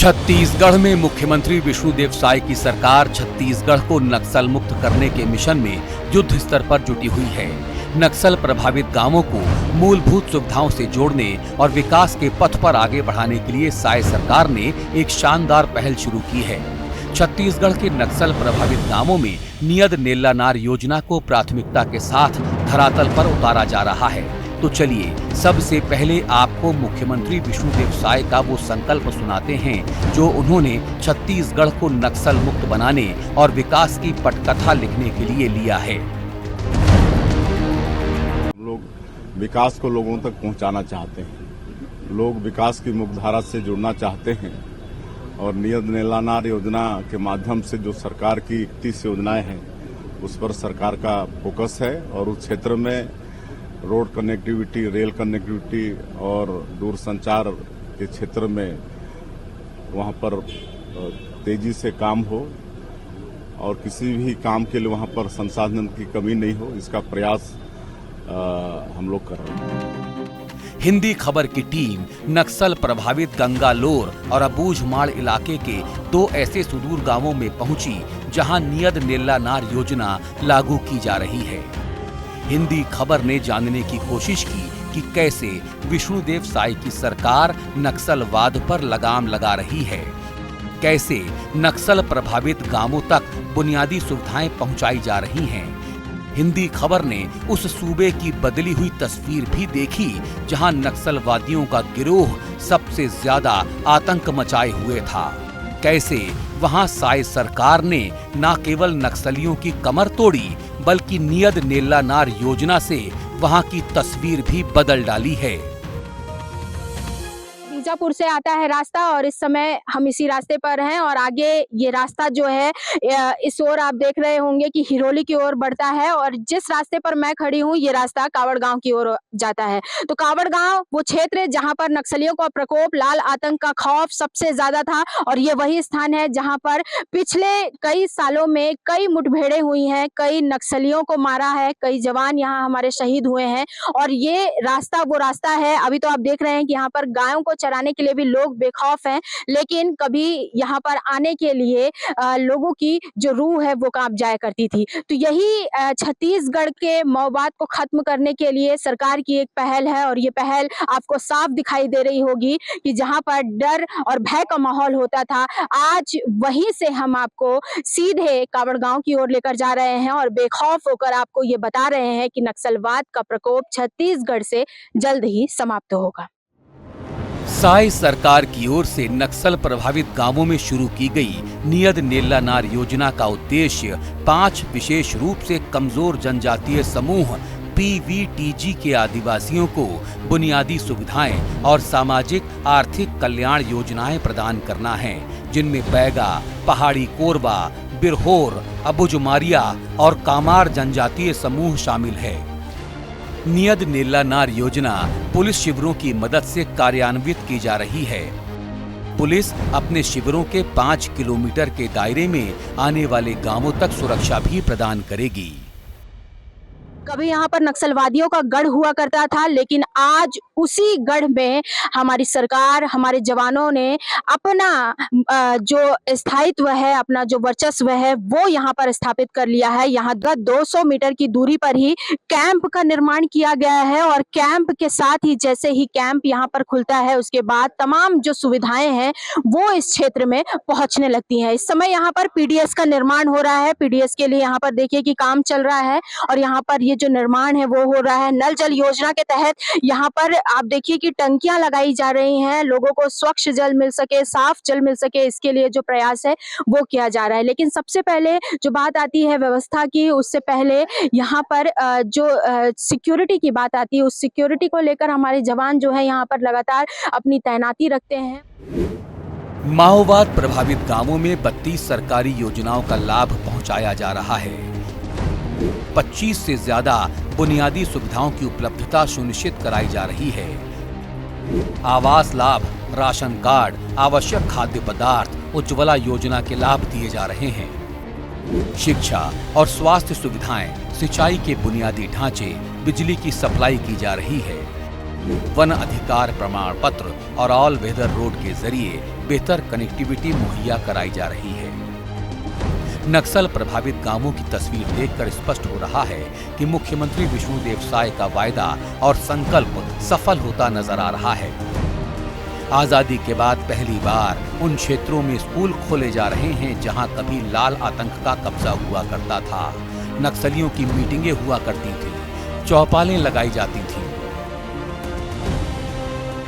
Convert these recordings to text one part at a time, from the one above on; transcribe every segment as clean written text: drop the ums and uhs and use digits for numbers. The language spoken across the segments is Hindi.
छत्तीसगढ़ में मुख्यमंत्री विष्णुदेव साय की सरकार छत्तीसगढ़ को नक्सल मुक्त करने के मिशन में युद्ध स्तर पर जुटी हुई है। नक्सल प्रभावित गांवों को मूलभूत सुविधाओं से जोड़ने और विकास के पथ पर आगे बढ़ाने के लिए साय सरकार ने एक शानदार पहल शुरू की है। छत्तीसगढ़ के नक्सल प्रभावित गांवों में नियद नेल्ला नार योजना को प्राथमिकता के साथ धरातल पर उतारा जा रहा है। तो चलिए सबसे पहले आपको मुख्यमंत्री विष्णुदेव साय का वो संकल्प सुनाते हैं जो उन्होंने छत्तीसगढ़ को नक्सल मुक्त बनाने और विकास की पटकथा लिखने के लिए लिया है। लोग विकास को लोगों तक पहुंचाना चाहते हैं, लोग विकास की मुख्यधारा से जुड़ना चाहते हैं और नियद नेल्ला नार योजना के माध्यम से जो सरकार की 31 योजनाएं हैं उस पर सरकार का फोकस है और उस क्षेत्र में रोड कनेक्टिविटी, रेल कनेक्टिविटी और दूरसंचार के क्षेत्र में वहां पर तेजी से काम हो और किसी भी काम के लिए वहां पर संसाधन की कमी नहीं हो, इसका प्रयास हम लोग कर रहे हैं। हिंदी खबर की टीम नक्सल प्रभावित गंगालोर और अबूझमाड़ इलाके के 2 ऐसे सुदूर गांवों में पहुंची जहां नियद नेल्ला नार योजना लागू की जा रही है। हिंदी खबर ने जानने की कोशिश की कि कैसे विष्णुदेव साय की सरकार नक्सलवाद पर लगाम लगा रही है, कैसे नक्सल प्रभावित गांवों तक बुनियादी सुविधाएं पहुंचाई जा रही हैं। हिंदी खबर ने उस सूबे की बदली हुई तस्वीर भी देखी जहां नक्सलवादियों का गिरोह सबसे ज्यादा आतंक मचाए हुए था। कैसे वहां साय सरकार ने न केवल नक्सलियों की कमर तोड़ी बल्कि नियद नेल्ला नार योजना से वहां की तस्वीर भी बदल डाली है। बीजापुर से आता है रास्ता और इस समय हम इसी रास्ते पर हैं और आगे ये रास्ता जो है इस ओर आप देख रहे होंगे कि हिरोली की ओर बढ़ता है और जिस रास्ते पर मैं खड़ी हूँ ये रास्ता कावड़ गांव की ओर जाता है। तो कावड़ गांव वो क्षेत्र है जहां पर नक्सलियों का प्रकोप, लाल आतंक का खौफ सबसे ज्यादा था और ये वही स्थान है जहां पर पिछले कई सालों में कई मुठभेड़ें हुई हैं, कई नक्सलियों को मारा है, कई जवान यहाँ हमारे शहीद हुए हैं और ये रास्ता वो रास्ता है। अभी तो आप देख रहे हैं कि यहाँ पर गायों को चराने के लिए भी लोग बेखौफ हैं, लेकिन कभी यहाँ पर आने के लिए लोगों की जो रूह है वो कांप जाया करती थी। तो यही छत्तीसगढ़ के माओवाद को खत्म करने के लिए सरकार की एक पहल है और ये पहल आपको साफ दिखाई दे रही होगी कि जहाँ पर डर और भय का माहौल होता था, आज वहीं से हम आपको सीधे कावड़ गांव की ओर लेकर जा रहे हैं और बेखौफ होकर आपको ये बता रहे हैं कि नक्सलवाद का प्रकोप छत्तीसगढ़ से जल्द ही समाप्त होगा। साय सरकार की ओर से नक्सल प्रभावित गांवों में शुरू की गई नियद नेल्ला नार योजना का उद्देश्य 5 विशेष रूप से कमजोर जनजातीय समूह PVTG के आदिवासियों को बुनियादी सुविधाएं और सामाजिक आर्थिक कल्याण योजनाएं प्रदान करना है, जिनमें बैगा, पहाड़ी कोरबा, बिरहोर, अबूझमारिया और कामार जनजातीय समूह शामिल है। नियद नेल्ला नार योजना पुलिस शिविरों की मदद से कार्यान्वित की जा रही है। पुलिस अपने शिविरों के 5 किलोमीटर के दायरे में आने वाले गांवों तक सुरक्षा भी प्रदान करेगी। कभी यहाँ पर नक्सलवादियों का गढ़ हुआ करता था, लेकिन आज उसी गढ़ में हमारी सरकार, हमारे जवानों ने अपना जो स्थायित्व है, अपना जो वर्चस्व है वो यहाँ पर स्थापित कर लिया है। यहाँ 200 मीटर की दूरी पर ही कैंप का निर्माण किया गया है और कैंप के साथ ही जैसे ही कैंप यहाँ पर खुलता है उसके बाद तमाम जो सुविधाएं हैं वो इस क्षेत्र में पहुंचने लगती हैं। इस समय यहाँ पर PDS का निर्माण हो रहा है। PDS के लिए यहाँ पर देखिए कि काम चल रहा है और यहाँ पर ये जो निर्माण है वो हो रहा है। नल जल योजना के तहत यहाँ पर आप देखिए कि टंकियां लगाई जा रही हैं, लोगों को स्वच्छ जल मिल सके, साफ जल मिल सके, इसके लिए जो प्रयास है वो किया जा रहा है। लेकिन सबसे पहले जो बात आती है व्यवस्था की, उससे पहले यहाँ पर जो सिक्योरिटी की बात आती है, उस सिक्योरिटी को लेकर हमारे जवान जो है यहाँ पर लगातार अपनी तैनाती रखते हैं। माओवाद प्रभावित गांवों में 32 सरकारी योजनाओं का लाभ पहुंचाया जा रहा है। 25 से ज्यादा बुनियादी सुविधाओं की उपलब्धता सुनिश्चित कराई जा रही है। आवास लाभ, राशन कार्ड, आवश्यक खाद्य पदार्थ, उज्ज्वला योजना के लाभ दिए जा रहे हैं। शिक्षा और स्वास्थ्य सुविधाएं, सिंचाई के बुनियादी ढांचे, बिजली की सप्लाई की जा रही है। वन अधिकार प्रमाण पत्र और ऑल वेदर रोड के जरिए बेहतर कनेक्टिविटी मुहैया कराई जा रही है। नक्सल प्रभावित गांवों की तस्वीर देखकर स्पष्ट हो रहा है कि मुख्यमंत्री विष्णुदेव साय का वायदा और संकल्प सफल होता नजर आ रहा है। आजादी के बाद पहली बार उन क्षेत्रों में स्कूल खोले जा रहे हैं जहां कभी लाल आतंक का कब्जा हुआ करता था। नक्सलियों की मीटिंगें हुआ करती थी, चौपालें लगाई जाती थी।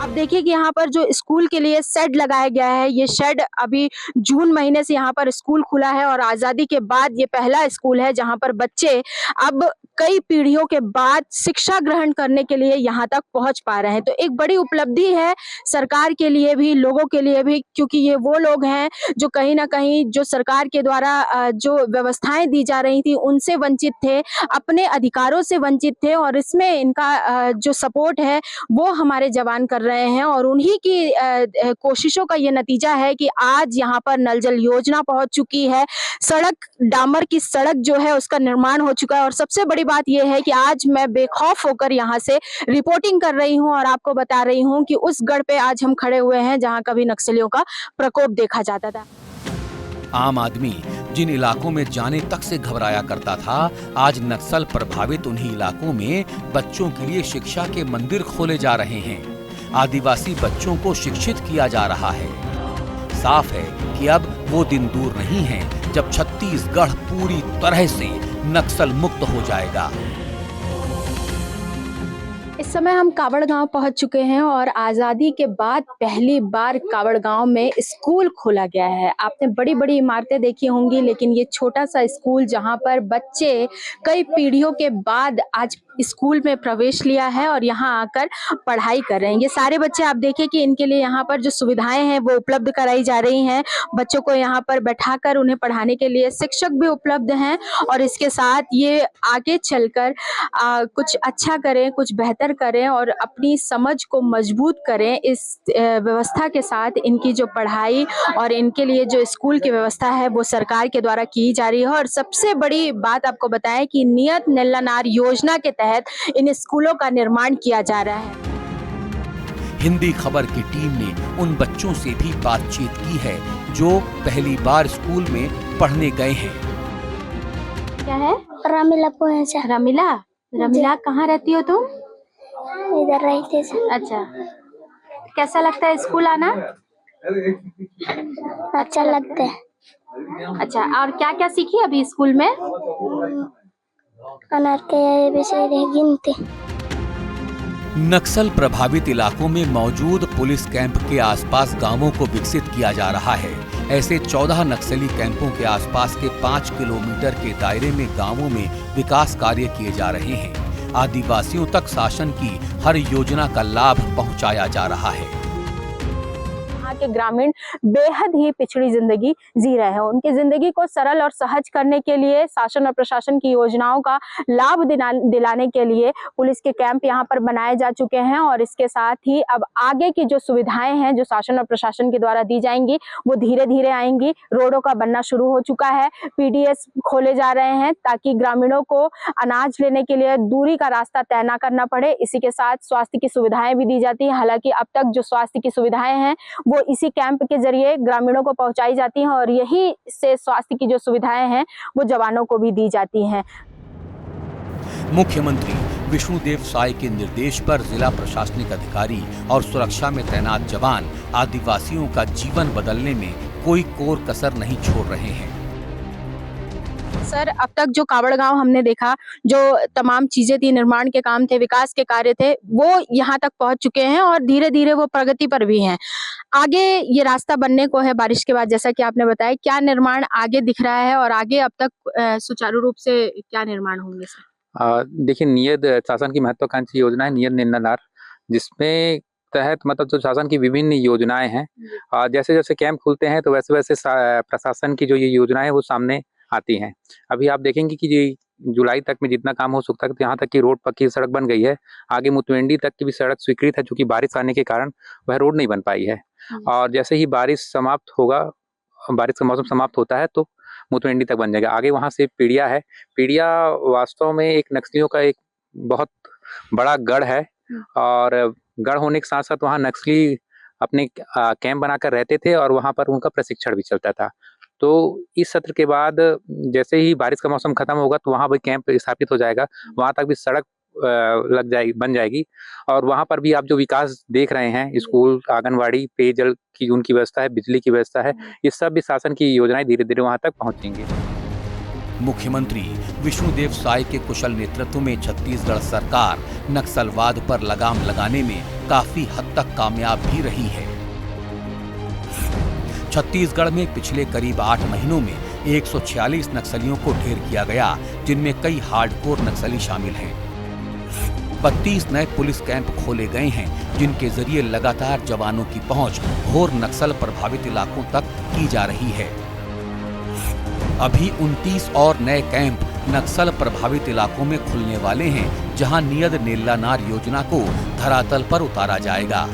अब देखिए कि यहाँ पर जो स्कूल के लिए शेड लगाया गया है, ये शेड अभी जून महीने से यहाँ पर स्कूल खुला है और आजादी के बाद ये पहला स्कूल है जहाँ पर बच्चे अब कई पीढ़ियों के बाद शिक्षा ग्रहण करने के लिए यहाँ तक पहुँच पा रहे हैं। तो एक बड़ी उपलब्धि है सरकार के लिए भी, लोगों के लिए भी, क्योंकि ये वो लोग हैं जो कहीं ना कहीं जो सरकार के द्वारा जो व्यवस्थाएं दी जा रही थी उनसे वंचित थे, अपने अधिकारों से वंचित थे और इसमें इनका जो सपोर्ट है वो हमारे जवान कर रहे हैं और उन्हीं की कोशिशों का ये नतीजा है कि आज यहाँ पर नल जल योजना पहुंच चुकी है। सड़क, डामर की सड़क जो है उसका निर्माण हो चुका है और सबसे बड़ी बात यह है कि आज मैं बेखौफ होकर यहाँ से रिपोर्टिंग कर रही हूँ और आपको बता रही हूँ कि उस गढ़ पे आज हम खड़े हुए हैं जहाँ कभी नक्सलियों का प्रकोप देखा जाता था। आम आदमी जिन इलाकों में जाने तक से घबराया करता था, आज नक्सल प्रभावित उन्हीं इलाकों में बच्चों के लिए शिक्षा के मंदिर खोले जा रहे हैं। आदिवासी बच्चों को शिक्षित किया जा रहा है। साफ है कि अब वो दिन दूर नहीं है जब छत्तीसगढ़ पूरी तरह से नक्सल मुक्त हो जाएगा। इस समय हम कावड़ गांव पहुंच चुके हैं और आज़ादी के बाद पहली बार कावड़ गांव में स्कूल खोला गया है। आपने बड़ी बड़ी इमारतें देखी होंगी, लेकिन ये छोटा सा स्कूल जहां पर बच्चे कई पीढ़ियों के बाद आज स्कूल में प्रवेश लिया है और यहाँ आकर पढ़ाई कर रहे हैं। ये सारे बच्चे आप देखिए कि इनके लिए यहाँ पर जो सुविधाएं हैं वो उपलब्ध कराई जा रही हैं। बच्चों को यहाँ पर बैठाकर उन्हें पढ़ाने के लिए शिक्षक भी उपलब्ध हैं और इसके साथ ये आगे चलकर कुछ अच्छा करें, कुछ बेहतर करें और अपनी समझ को मजबूत करें। इस व्यवस्था के साथ इनकी जो पढ़ाई और इनके लिए जो स्कूल की व्यवस्था है वो सरकार के द्वारा की जा रही है। और सबसे बड़ी बात आपको बताएं कि नियत नेल्लानार योजना के तहत इन स्कूलों का निर्माण किया जा रहा है। हिंदी खबर की टीम ने उन बच्चों से भी बातचीत की है जो पहली बार स्कूल में पढ़ने गए हैं। क्या है? रमीला पोहेचा। रमीला कहाँ रहती हो तुम? इधर रहते थे। अच्छा, कैसा लगता है स्कूल आना? अच्छा लगता है। अच्छा, और क्या क्या सीखी अभी स्कूल में? अनर्थ गिनती। नक्सल प्रभावित इलाकों में मौजूद पुलिस कैंप के आसपास गांवों को विकसित किया जा रहा है। ऐसे 14 नक्सली कैंपों के आसपास के 5 किलोमीटर के दायरे में गांवों में विकास कार्य किए जा रहे हैं। आदिवासियों तक शासन की हर योजना का लाभ पहुंचाया जा रहा है। के ग्रामीण बेहद ही पिछड़ी जिंदगी जी रहे हैं। उनकी जिंदगी को सरल और सहज करने के लिए शासन और प्रशासन की योजनाओं का लाभ दिलाने के लिए पुलिस के कैंप यहाँ पर बनाए जा चुके हैं और इसके साथ ही अब आगे की जो सुविधाएं हैं जो शासन और प्रशासन के द्वारा दी जाएंगी वो धीरे धीरे आएंगी। रोडों का बनना शुरू हो चुका है, पीडीएस खोले जा रहे हैं ताकि ग्रामीणों को अनाज लेने के लिए दूरी का रास्ता तय न करना पड़े। इसी के साथ स्वास्थ्य की सुविधाएं भी दी जाती है। हालांकि अब तक जो स्वास्थ्य की सुविधाएं हैं वो इसी कैंप के जरिए ग्रामीणों को पहुंचाई जाती हैं और यही से स्वास्थ्य की जो सुविधाएं हैं वो जवानों को भी दी जाती हैं। मुख्यमंत्री विष्णुदेव साय के निर्देश पर जिला प्रशासनिक अधिकारी और सुरक्षा में तैनात जवान आदिवासियों का जीवन बदलने में कोई कोर कसर नहीं छोड़ रहे हैं। सर, अब तक जो कावड़ गांव हमने देखा, जो तमाम चीजें थी, निर्माण के काम थे, विकास के कार्य थे, वो यहाँ तक पहुंच चुके हैं और धीरे धीरे वो प्रगति पर भी हैं। आगे ये रास्ता बनने को है बारिश के बाद, जैसा कि आपने बताया। क्या निर्माण आगे दिख रहा है और आगे अब तक सुचारू रूप से क्या निर्माण होंगे सर? देखिए, नियत शासन की महत्वाकांक्षी योजना है नियत नेल्लानार, जिसमें तहत मतलब जो शासन की विभिन्न योजनाएं हैं, जैसे जैसे कैंप खुलते हैं तो वैसे वैसे प्रशासन की जो ये योजनाएं वो सामने आती हैं। अभी आप देखेंगे कि जुलाई तक में जितना काम हो सकता है, यहाँ तक की रोड पक्की सड़क बन गई है। आगे मुतवेंडी तक की भी सड़क स्वीकृत है, चूंकि बारिश आने के कारण वह रोड नहीं बन पाई है। और जैसे ही बारिश समाप्त होगा, बारिश का मौसम समाप्त होता है तो मुतवेंडी तक बन जाएगा। आगे वहाँ से पीड़िया है। पीड़िया वास्तव में एक नक्सलियों का एक बहुत बड़ा गढ़ है और गढ़ होने के साथ साथ वहाँ नक्सली अपने कैंप बनाकर रहते थे और वहाँ पर उनका प्रशिक्षण भी चलता था। तो इस सत्र के बाद जैसे ही बारिश का मौसम खत्म होगा तो वहाँ भी कैंप स्थापित हो जाएगा, वहाँ तक भी सड़क बन जाएगी और वहाँ पर भी आप जो विकास देख रहे हैं, स्कूल, आंगनवाड़ी, पेयजल की उनकी व्यवस्था है, बिजली की व्यवस्था है, ये सब भी शासन की योजनाएं धीरे-धीरे वहाँ तक पहुँचेंगी। मुख्यमंत्री विष्णुदेव साय के कुशल नेतृत्व में छत्तीसगढ़ सरकार नक्सलवाद पर लगाम लगाने में काफी हद तक कामयाब भी रही है। छत्तीसगढ़ में पिछले करीब 8 महीनों में 146 नक्सलियों को ढेर किया गया, जिनमें कई हार्डकोर नक्सली शामिल हैं। 32 नए पुलिस कैंप खोले गए हैं, जिनके जरिए लगातार जवानों की पहुंच घोर नक्सल प्रभावित इलाकों तक की जा रही है। अभी 29 और नए कैंप नक्सल प्रभावित इलाकों में खुलने वाले हैं, जहां नियत नेल्लानार योजना को धरातल पर उतारा जाएगा।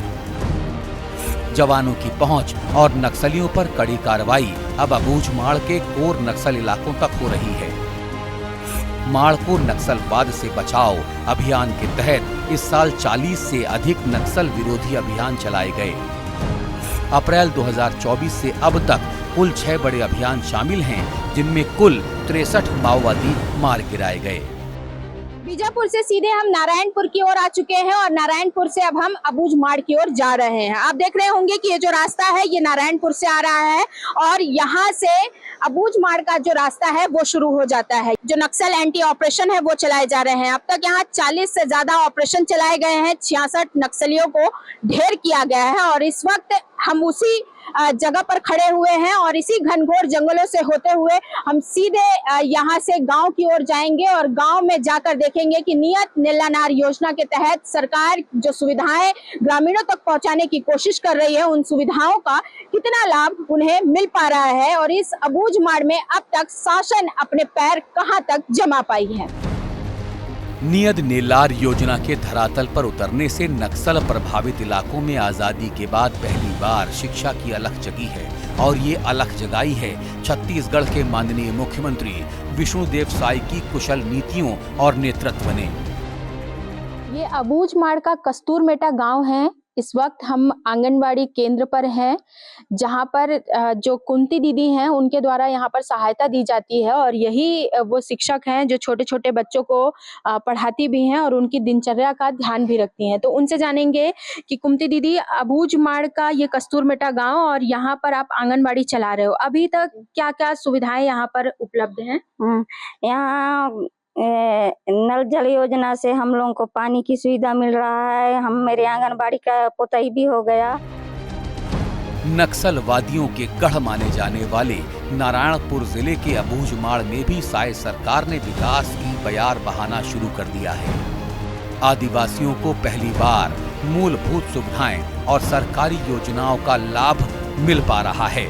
जवानों की पहुंच और नक्सलियों पर कड़ी कार्रवाई अब अबूझमाड़ के कोर नक्सल इलाकों तक हो रही है। माड़ को नक्सलवाद से बचाओ अभियान के तहत इस साल 40 से अधिक नक्सल विरोधी अभियान चलाए गए। अप्रैल 2024 से अब तक कुल 6 बड़े अभियान शामिल हैं, जिनमें कुल 63 माओवादी मार गिराए गए। बीजापुर से सीधे हम नारायणपुर की ओर आ चुके हैं और नारायणपुर से अब हम अबूझमाड़ की ओर जा रहे हैं। आप देख रहे होंगे कि ये जो रास्ता है ये नारायणपुर से आ रहा है और यहाँ से अबूझमाड़ का जो रास्ता है वो शुरू हो जाता है। जो नक्सल एंटी ऑपरेशन है वो चलाए जा रहे हैं। अब तक यहाँ 40 से ज्यादा ऑपरेशन चलाए गए हैं, 66 नक्सलियों को ढेर किया गया है और इस वक्त हम उसी जगह पर खड़े हुए हैं और इसी घनघोर जंगलों से होते हुए हम सीधे यहाँ से गांव की ओर जाएंगे और गांव में जाकर देखेंगे कि नियत नेल्लानार योजना के तहत सरकार जो सुविधाएं ग्रामीणों तक पहुंचाने की कोशिश कर रही है, उन सुविधाओं का कितना लाभ उन्हें मिल पा रहा है और इस अबूझमाड़ में अब तक शासन अपने पैर कहां तक जमा पाई है। नियत नेल्लार योजना के धरातल पर उतरने से नक्सल प्रभावित इलाकों में आजादी के बाद पहली बार शिक्षा की अलख जगी है और ये अलख जगाई है छत्तीसगढ़ के माननीय मुख्यमंत्री विष्णुदेव साय की कुशल नीतियों और नेतृत्व ने। ये अबूझमाड़ का कस्तूरमेटा गांव है। इस वक्त हम आंगनवाड़ी केंद्र पर हैं, जहां पर जो कुंती दीदी हैं उनके द्वारा यहाँ पर सहायता दी जाती है और यही वो शिक्षक हैं जो छोटे छोटे बच्चों को पढ़ाती भी हैं और उनकी दिनचर्या का ध्यान भी रखती हैं। तो उनसे जानेंगे कि कुंती दीदी, अबूझमाड़ का ये कस्तूरमेटा गांव और यहाँ पर आप आंगनवाड़ी चला रहे हो, अभी तक क्या क्या सुविधाएं यहाँ पर उपलब्ध हैं? यहाँ नल जल योजना से हम लोगों को पानी की सुविधा मिल रहा है। हम मेरे आंगनबाड़ी का पोताई भी हो गया। नक्सलवादियों के गढ़ माने जाने वाले नारायणपुर जिले के अबूझमाड़ में भी साय सरकार ने विकास की बयार बहाना शुरू कर दिया है। आदिवासियों को पहली बार मूलभूत सुविधाएं और सरकारी योजनाओं का लाभ मिल पा रहा है।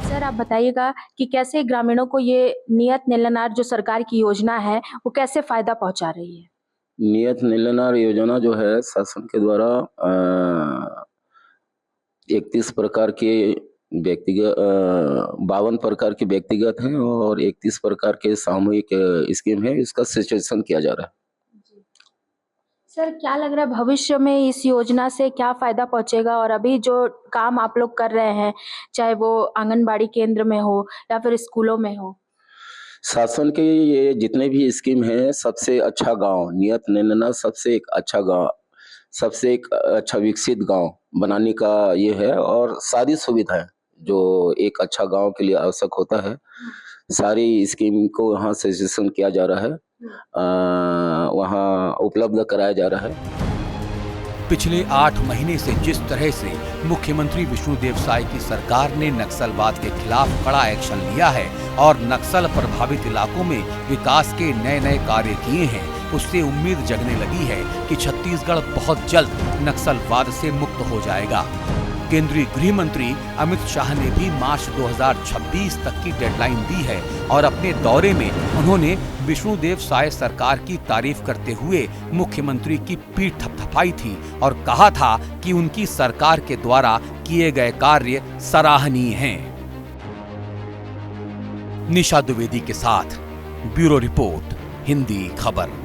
सर, आप बताइएगा कि कैसे ग्रामीणों को ये नियत नेल्लानार जो सरकार की योजना है वो कैसे फायदा पहुंचा रही है? नियत नेल्लानार योजना जो है शासन के द्वारा 31 प्रकार के व्यक्तिगत 52 प्रकार के व्यक्तिगत हैं और 31 प्रकार के सामूहिक स्कीम है। इसका सजेशन किया जा रहा है। सर, क्या लग रहा है भविष्य में इस योजना से क्या फायदा पहुंचेगा और अभी जो काम आप लोग कर रहे हैं, चाहे वो आंगनबाड़ी केंद्र में हो या फिर स्कूलों में हो? शासन के ये जितने भी स्कीम है, सबसे अच्छा गांव नियत नेल्लानार, सबसे एक अच्छा गांव, सबसे एक अच्छा विकसित गांव बनाने का ये है और सारी सुविधाएं जो एक अच्छा गांव के लिए आवश्यक होता है, सारी स्कीम को यहाँ सजेशन किया जा रहा है, वहाँ उपलब्ध कराया जा रहा है। पिछले 8 महीने से जिस तरह से मुख्यमंत्री विष्णुदेव साय की सरकार ने नक्सलवाद के खिलाफ कड़ा एक्शन लिया है और नक्सल प्रभावित इलाकों में विकास के नए नए कार्य किए हैं, उससे उम्मीद जगने लगी है कि छत्तीसगढ़ बहुत जल्द नक्सलवाद से मुक्त हो जाएगा। केंद्रीय गृह मंत्री अमित शाह ने भी मार्च 2026 तक की डेडलाइन दी है और अपने दौरे में उन्होंने विष्णुदेव साय सरकार की तारीफ करते हुए मुख्यमंत्री की पीठ थपथपाई थी और कहा था कि उनकी सरकार के द्वारा किए गए कार्य सराहनीय हैं। निशा द्विवेदी के साथ ब्यूरो रिपोर्ट, हिंदी खबर।